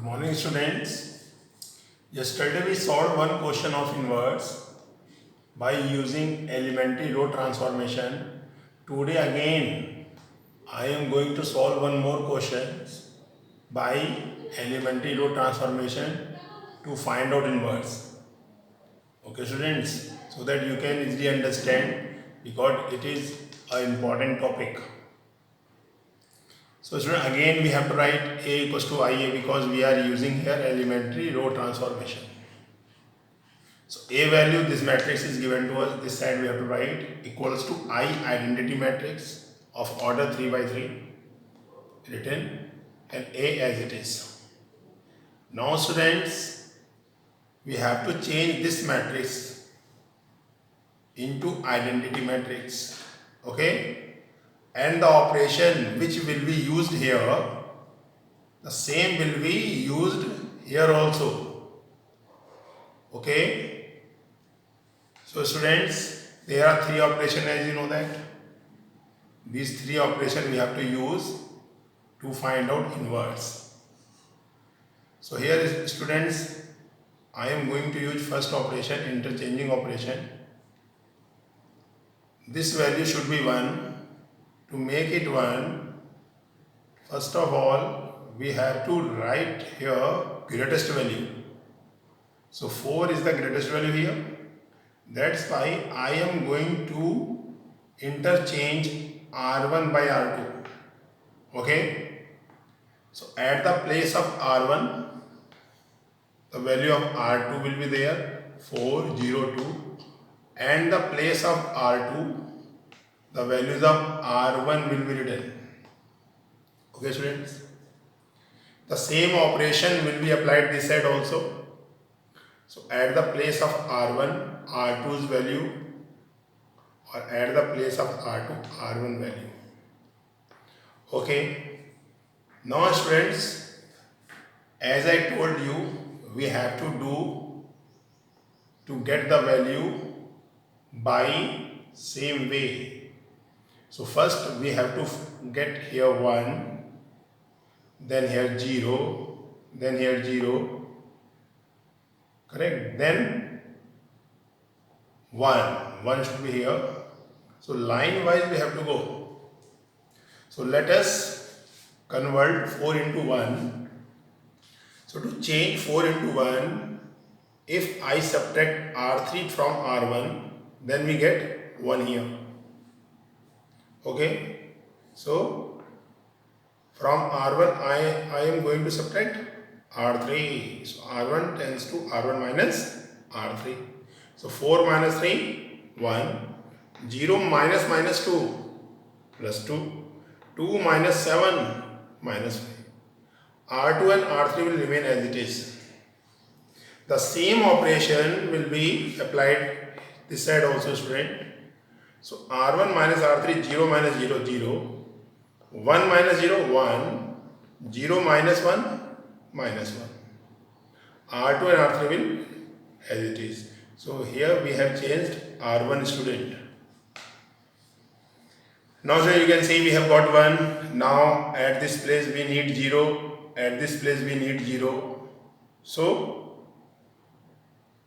Morning students. Yesterday we solved one question of inverse by using elementary row transformation. Today again I am going to solve one more question by elementary row transformation to find out inverse. Okay students, so that you can easily understand because it is an important topic. So student, again we have to write A equals to IA because we are using here elementary row transformation. So A value, this matrix is given to us, this side we have to write equals to I identity matrix of order 3 by 3 written and A as it is. Now students, we have to change this matrix into identity matrix, okay? And the operation which will be used here, the same will be used here also, okay? So students, there are three operations as you know that. These three operations we have to use to find out inverse. So here is students, I am going to use first operation, interchanging operation. This value should be 1. To make it 1, first of all, we have to write here greatest value. So 4 is the greatest value here. That's why I am going to interchange R1 by R2. Okay. So at the place of R1, the value of R2 will be there, 402. And the place of R2, the values of R1 will be written. Okay students. The same operation will be applied this side also. So at the place of R1, R2's value, or at the place of R2, R1 value. Okay. Now students, as I told you, we have to do to get the value by same way. So first we have to get here 1, then here 0, then here 0, correct, then 1 should be here. So line wise we have to go. So let us convert 4 into 1. So to change 4 into 1, if I subtract R3 from R1, then we get 1 here. Okay, so from R1 I am going to subtract R3. So R1 tends to R1 minus R3. So 4 minus 3, 1. 0 minus minus 2, plus 2. 2 minus 7, minus 5. R2 and R3 will remain as it is. The same operation will be applied this side also student. So R1 minus R3, 0 minus 0, 0. 1 minus 0, 1. 0 minus 1, minus 1. R2 and R3 will as it is. So here we have changed R1 student. Now so you can see we have got 1. Now at this place we need 0. At this place we need 0. So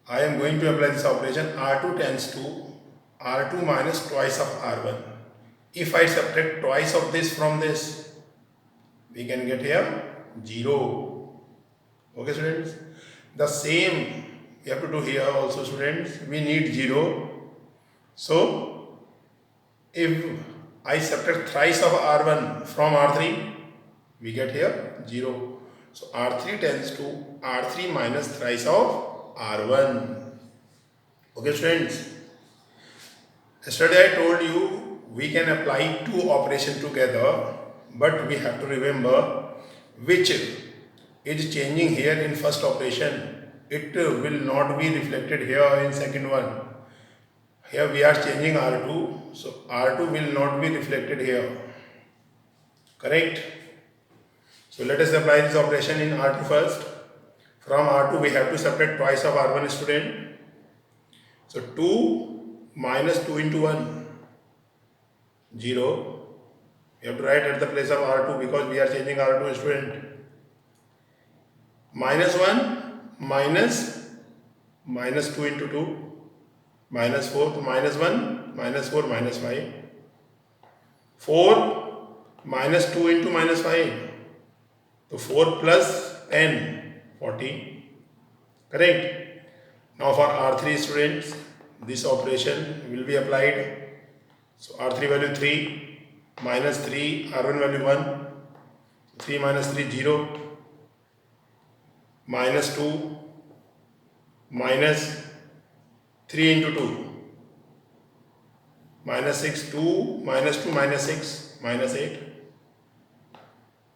I am going to apply this operation. R2 tends to R2 minus twice of R1. If I subtract twice of this from this, we can get here 0. Okay students. The same we have to do here also students. We need 0. So if I subtract thrice of R1 from R3, we get here 0. So R3 tends to R3 minus thrice of R1. Okay students. Yesterday I told you we can apply two operations together, but we have to remember which is changing here in first operation. It will not be reflected here in second one. Here we are changing R2, so R2 will not be reflected here. Correct? So let us apply this operation in R2 first. From R2 we have to subtract twice of R1 student. So 2 minus 2 into 1, 0. We have to write at the place of R2 because we are changing R2 student. minus 1 minus minus 2 into 2 minus 4 to minus 1 minus 4 minus 5 4 minus 2 into minus 5 so 4 plus 10 40 correct. Now for R3 students this operation will be applied. So R3 value 3 minus 3 R1 value 1 3 minus 3 0 minus 2 minus 3 into 2 minus 6 2 minus 2 minus 6 minus 8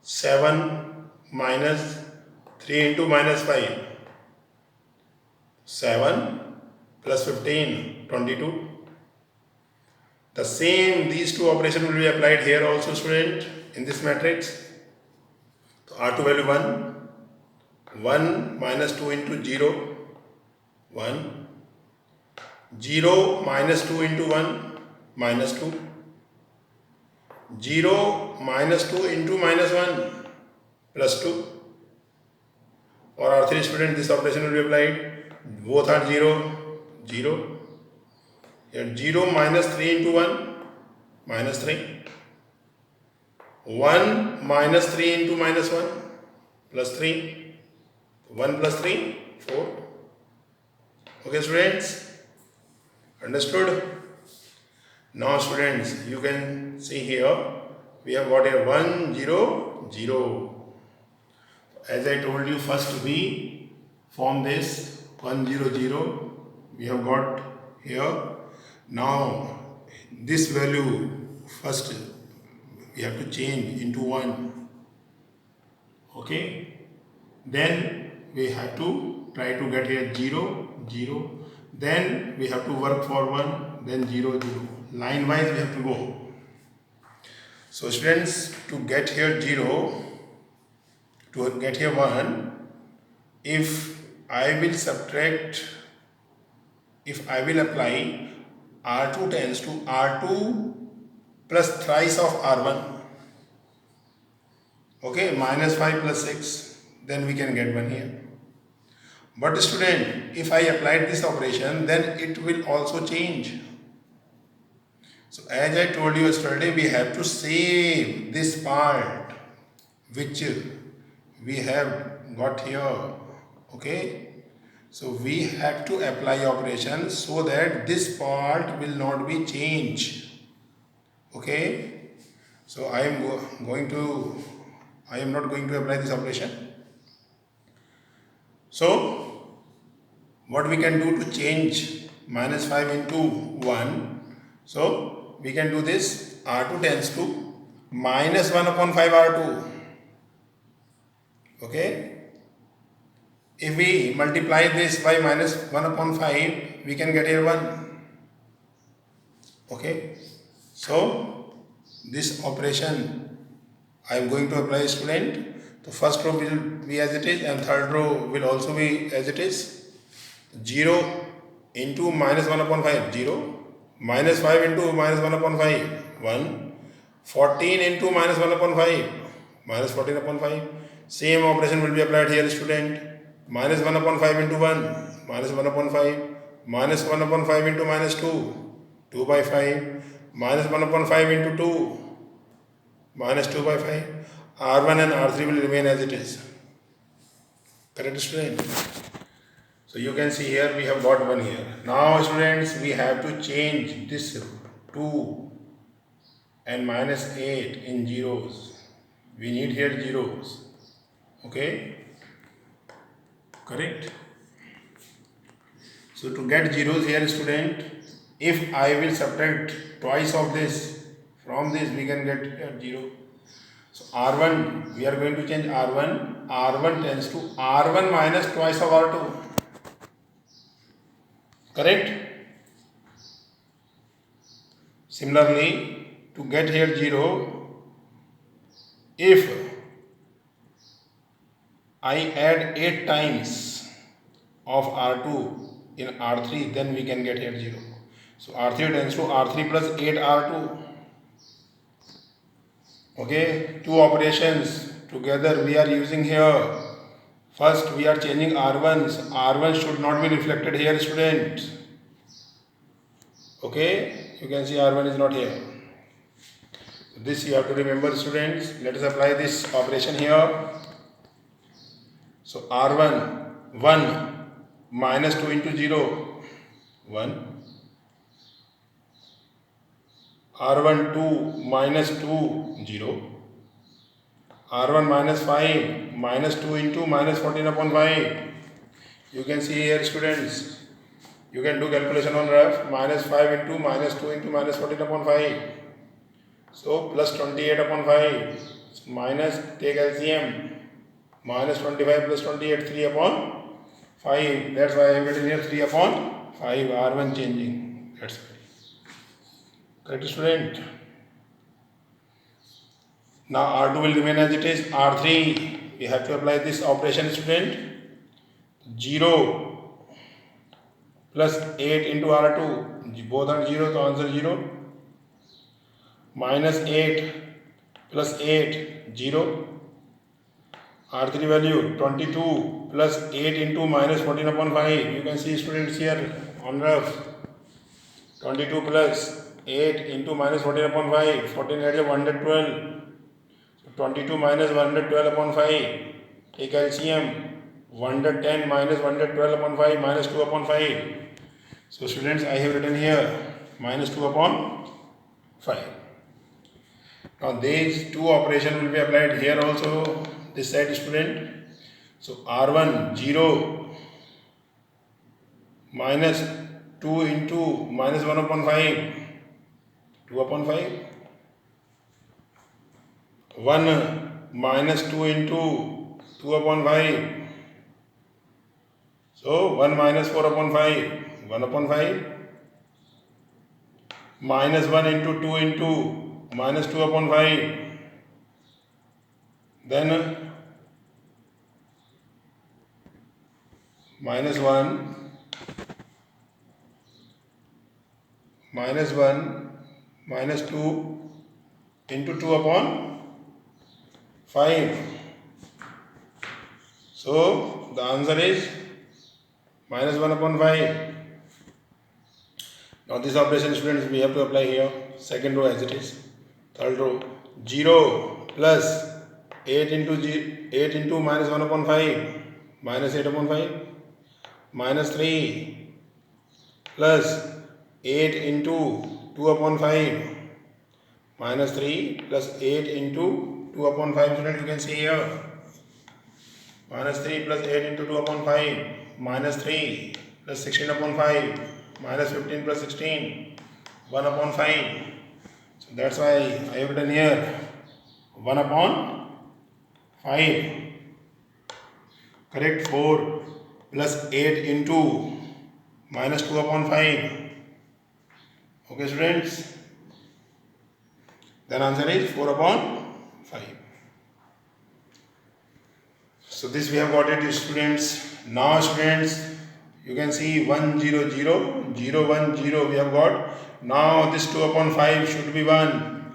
7 minus 3 into minus 5 7 plus 15 22. The same these two operations will be applied here also student in this matrix. So R2 value 1 minus 2 into 0 1 0 minus 2 into 1 minus 2 0 minus 2 into minus 1 plus 2. For R3 student this operation will be applied. Both are 0 0 here 0 minus 3 into 1 minus 3 1 minus 3 into minus 1 plus 3 1 plus 3 4. Okay students, understood? Now students you can see here we have got here 1 0 0. As I told you, first we form this 1 0 0 we have got here. Now this value first we have to change into 1. Okay, then we have to try to get here 0 0, then we have to work for 1, then 0 0, line wise we have to go. So students, to get here 0, to get here 1, if I will subtract, if I will apply R2 tends to R2 plus thrice of R1, okay, minus 5 plus 6, then we can get 1 here. But student, if I applied this operation, then it will also change. So as I told you yesterday, we have to save this part which we have got here. Okay, so we have to apply operation so that this part will not be changed. Okay, so I am not going to apply this operation. So what we can do to change minus 5 into 1, so we can do this. R2 tends to minus 1 upon 5 R2. Okay, if we multiply this by minus 1 upon 5, we can get here 1. Okay, so this operation I am going to apply, student. The first row will be as it is and third row will also be as it is. 0 into minus 1 upon 5 0, minus 5 into minus 1 upon 5 1, 14 into minus 1 upon 5 minus 14 upon 5. Same operation will be applied here, student. Minus 1 upon 5 into 1 minus 1 upon 5, minus 1 upon 5 into minus 2 2 by 5, minus 1 upon 5 into 2 minus 2 by 5. R1 and R3 will remain as it is. Correct, student? So you can see here we have got 1 here. Now students, we have to change this 2 and minus 8 in zeros. We need here zeros. Okay, correct? So to get zeros here, student, if I will subtract twice of this from this, we can get 0. So R1, we are going to change R1. R1 tends to R1 minus twice of R2. Correct? Similarly, to get here 0, if I add 8 times of R2 in R3, then we can get here 0. So R3 tends to R3 plus 8 R2. Okay, two operations together we are using here First we are changing R1. So R1 should not be reflected here, students. Okay, you can see R1 is not here. This you have to remember, students. Let us apply this operation here. So R1 1 minus 2 into 0 1. R1 2 minus 2 0. R1 minus 5 minus 2 into minus 14 upon 5. You can see here, students. You can do calculation on ref. Minus 5 into minus 2 into minus 14 upon 5. So plus 28 upon 5. So minus, take LCM. Minus 25 plus 28, 3 upon 5. That's why I have written here 3 upon 5. R1 changing. That's right. Correct, student. Now R2 will remain as it is. R3, we have to apply this operation, student. 0 plus 8 into R2. Both are 0, so answer 0. Minus 8 plus 8, 0. R3 value 22 plus 8 into minus 14 upon 5. You can see, students, here on ref. 22 plus 8 into minus 14 upon 5. 14 adds 112. So 22 minus 112 upon 5. Take LCM. 110 minus 112 upon 5 minus 2 upon 5. So students, I have written here minus 2 upon 5. Now these two operations will be applied here also, this side, student. So R1 0 minus 2 into minus 1 upon 5, 2 upon 5. 1 minus 2 into 2 upon 5. So 1 minus 4 upon 5, 1 upon 5. Minus 1 into 2 into minus 2 upon 5. Then minus 1, minus 1, minus 2 into 2 upon 5. So the answer is minus 1 upon 5. Now this operation, students, we have to apply here. Second row as it is. Third row, 0 plus 8 into minus 1 upon 5, minus 8 upon 5. Minus 3 plus 8 into 2 upon 5. Minus 3 plus 8 into 2 upon 5. Students, you can see here. Minus 3 plus 8 into 2 upon 5. Minus 3 plus 16 upon 5. Minus 15 plus 16. 1 upon 5. So that's why I have written here 1 upon 5. Correct. 4 plus 8 into minus 2 upon 5. Okay, students. Then answer is 4 upon 5. So this we have got it, students. Now, students, you can see 1 0 0 0 1 0 we have got. Now this 2 upon 5 should be 1.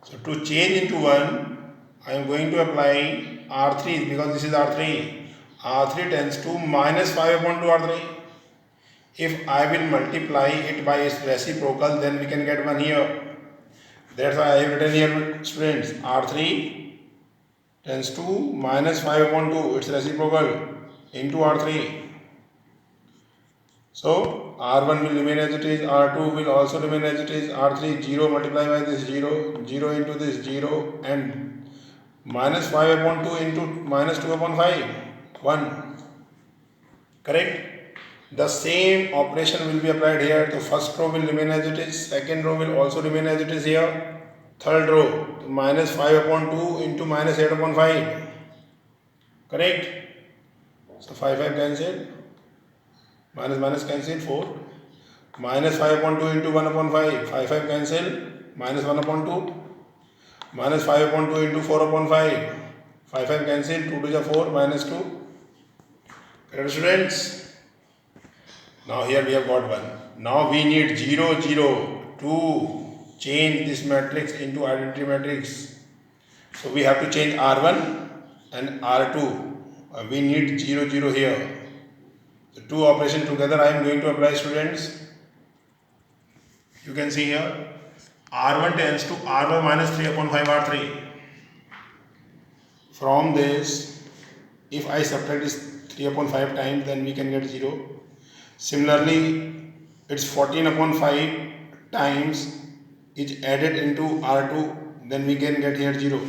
So to change into 1, I am going to apply R3 because this is R3. R3 tends to minus 5 upon 2 R3. If I will multiply it by its reciprocal, then we can get 1 here. That's why I have written here, students, R3 tends to minus 5 upon 2, its reciprocal, into R3. So R1 will remain as it is, R2 will also remain as it is, R3 0 multiplied by this 0, 0 into this 0, and minus 5 upon 2 into minus 2 upon 5, 1. Correct? The same operation will be applied here. The first row will remain as it is, second row will also remain as it is here. Third row, minus 5 upon 2 into minus 8 upon 5. Correct? So 5 cancel. Minus minus cancel, 4. Minus 5 upon 2 into 1 upon 5. 5 cancel. Minus 1 upon 2. Minus 5 upon 2 into 4 upon 5. 5 cancel. 2 to the 4 minus 2. Correct, students? Now here we have got 1. Now we need 0 0 to change this matrix into identity matrix. So we have to change R1 and R2. we need 0 0 here. So two operations together I am going to apply, students. You can see here R1 tends to R1 minus 3 upon 5 R3. From this, if I subtract this 3 upon 5 times, then we can get 0. Similarly, it's 14 upon 5 times is added into R2, then we can get here 0.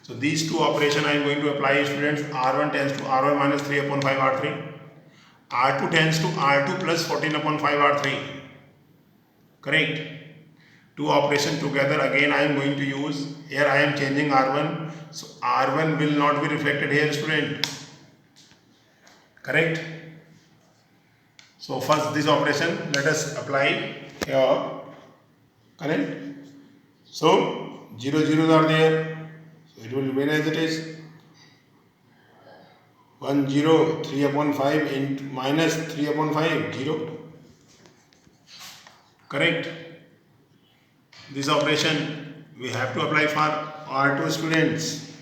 So these two operations I am going to apply, students. R1 tends to R1 minus 3 upon 5 R3. R2 tends to R2 plus 14 upon 5 R3. Correct? Two operations together again I am going to use. Here I am changing R1. So R1 will not be reflected here, student. Correct? So first this operation let us apply here. Correct? So 0 zeros are there. So it will remain as it is. 1 0 3 upon 5 into minus 3 upon 5 0. Correct? This operation we have to apply for R2, students.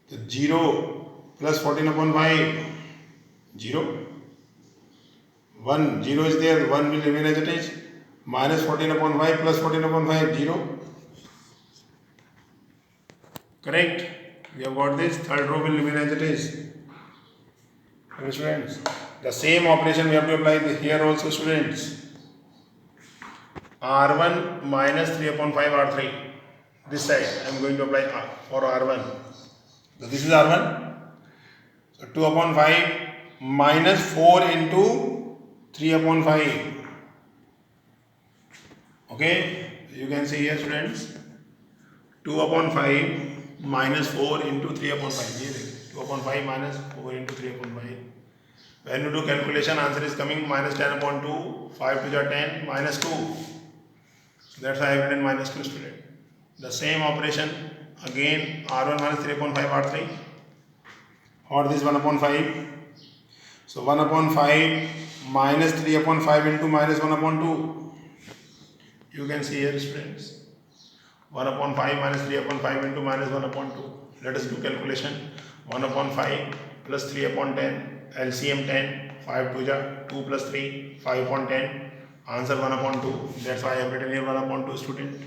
So 0 plus 14 upon 5 0. 1 0 is there, 1 will remain as it is. Minus 14 upon 5 plus 14 upon 5 0. Correct? We have got this. Third row will remain as it is. Okay, students. The same operation we have to apply here also, students. R1 minus 3 upon 5 R3. This side I am going to apply for R1. So this is R1. So 2 upon 5 minus 4 into 3 upon 5. Okay. You can see here, students. 2 upon 5 minus 4 into 3 upon 5. 2 upon 5 minus 4 into 3 upon 5. When you do calculation, answer is coming minus 10 upon 2. 5 to the 10 minus 2. So that's why I have written minus 2, student. The same operation again R1 minus 3 upon 5 R3. Or this 1 upon 5. So 1 upon 5 minus 3 upon 5 into minus 1 upon 2. You can see here, students. 1 upon 5 minus 3 upon 5 into minus 1 upon 2. Let us do calculation. 1 upon 5 plus 3 upon 10. LCM 10. 5 to the 2 plus 3. 5 upon 10. Answer 1 upon 2. That's why I have written here 1 upon 2, student.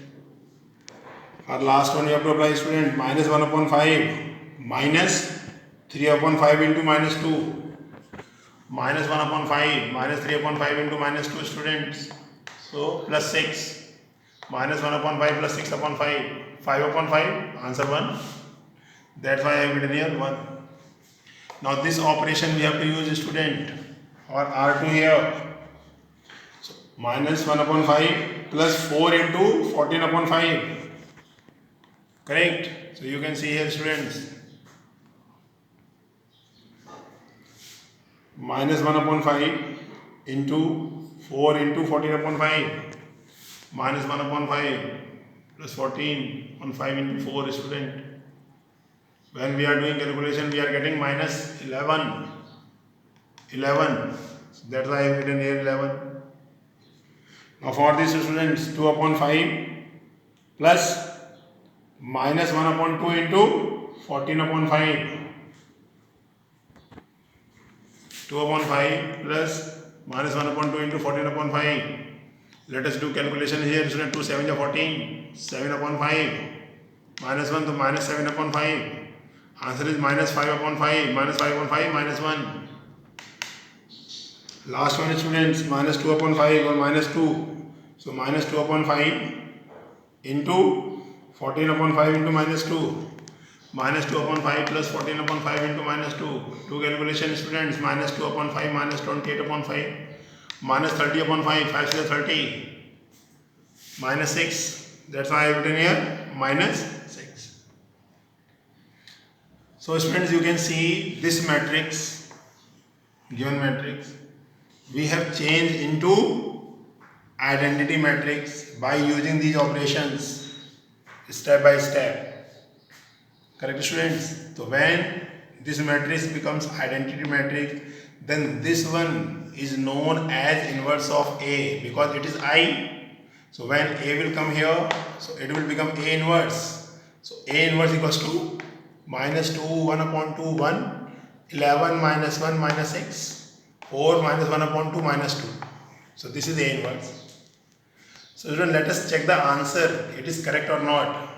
Our last one you have to apply, student. Minus 1 upon 5. Minus 3 upon 5 into minus 2. Minus 1 upon 5. Minus 3 upon 5 into minus 2, students. So plus 6. Minus 1 upon 5 plus 6 upon 5. 5 upon 5. Answer 1. That's why I have written here 1. Now this operation we have to use, student, or R2 here. So minus 1 upon 5 plus 4 into 14 upon 5. Correct? So you can see here, students. Minus 1 upon 5 into 4 into 14 upon 5. Minus 1 upon 5 plus 14 upon 5 into 4, student. When we are doing calculation, we are getting minus 11. 11. So that's why I have written here 11. Now for this, students, 2 upon 5 plus minus 1 upon 2 into 14 upon 5. 2 upon 5 plus minus 1 upon 2 into 14 upon 5. Let us do calculation here, student. 2 7 is 14. 7 upon 5. Minus 1 to minus 7 upon 5. Answer is minus 5 upon 5. Minus 5 upon 5 minus 1. Last one, students. Minus 2 upon 5 or minus 2. So minus 2 upon 5 into 14 upon 5 into minus 2. Minus 2 upon 5 plus 14 upon 5 into minus 2. Do calculation, students. Minus 2 upon 5 minus 28 upon 5. Minus 30 upon 5. 5 is 30. Minus 6. That's why I have written here minus 6. So students, you can see this matrix, given matrix, we have changed into identity matrix by using these operations step by step. Correct, students? So when this matrix becomes identity matrix, then this one is known as inverse of A because it is I. So when A will come here, so it will become A inverse. So A inverse equals to minus 2, 1 upon 2, 1. 11 minus 1 minus 6, 4 minus 1 upon 2 minus 2. So this is A inverse. So student, let us check the answer. It is correct or not.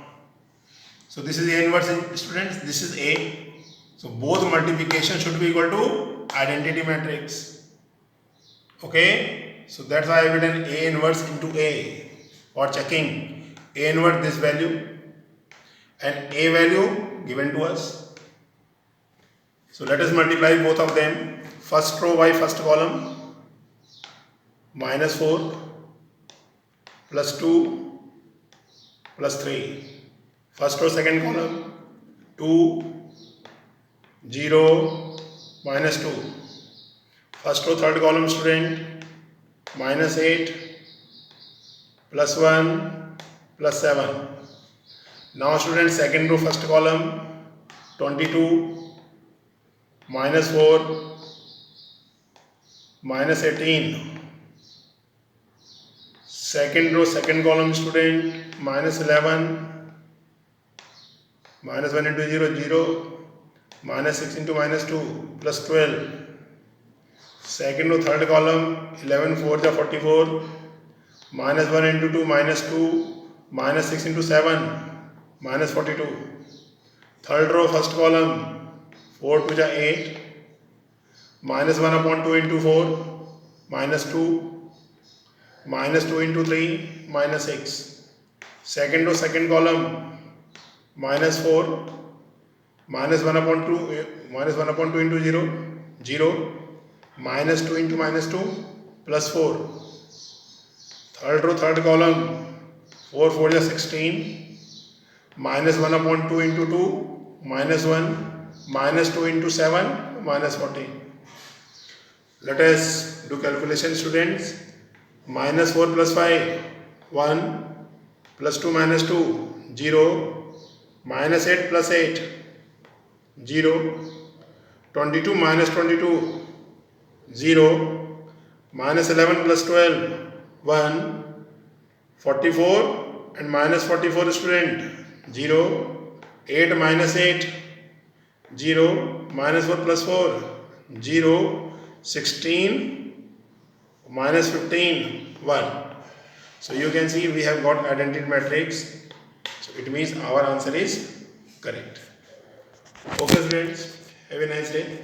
So this is A inverse, students. This is A. So both multiplication should be equal to identity matrix. Okay. So that's why I will written A inverse into A for checking. A inverse this value and A value given to us. So let us multiply both of them. First row by first column, minus 4 plus 2 plus 3. First row second column, 2 0 minus 2. First row third column, student, minus 8 plus 1 plus 7. Now student, second row first column, 22 minus 4 minus 18. Second row second column, student, minus 11 minus 1 into 0 0 minus 6 into minus 2 plus 12. Second row third column, 11 4 is 44 minus 1 into 2 minus 2 minus 6 into 7 minus 42. Third row first column, 4 2 is 8 minus 1 upon 2 into 4 minus 2 minus 2 into 3 minus 6. Second row second column, minus 4 minus 1 upon 2 minus 1 upon 2 into 0 0 minus 2 into minus 2 plus 4. Third row third column, 4 4 is 16 minus 1 upon 2 into 2 minus 1 minus 2 into 7 minus 14. Let us do calculation, students. Minus 4 plus 5 1 plus 2 minus 2 0 minus 8 plus 8 0 22 minus 22 0 minus 11 plus 12 1 44 and minus 44, student, 0 8 minus 8 0 minus 4 plus 4 0 16 minus 15 1. So you can see we have got identity matrix. So it means our answer is correct. Okay students, have a nice day.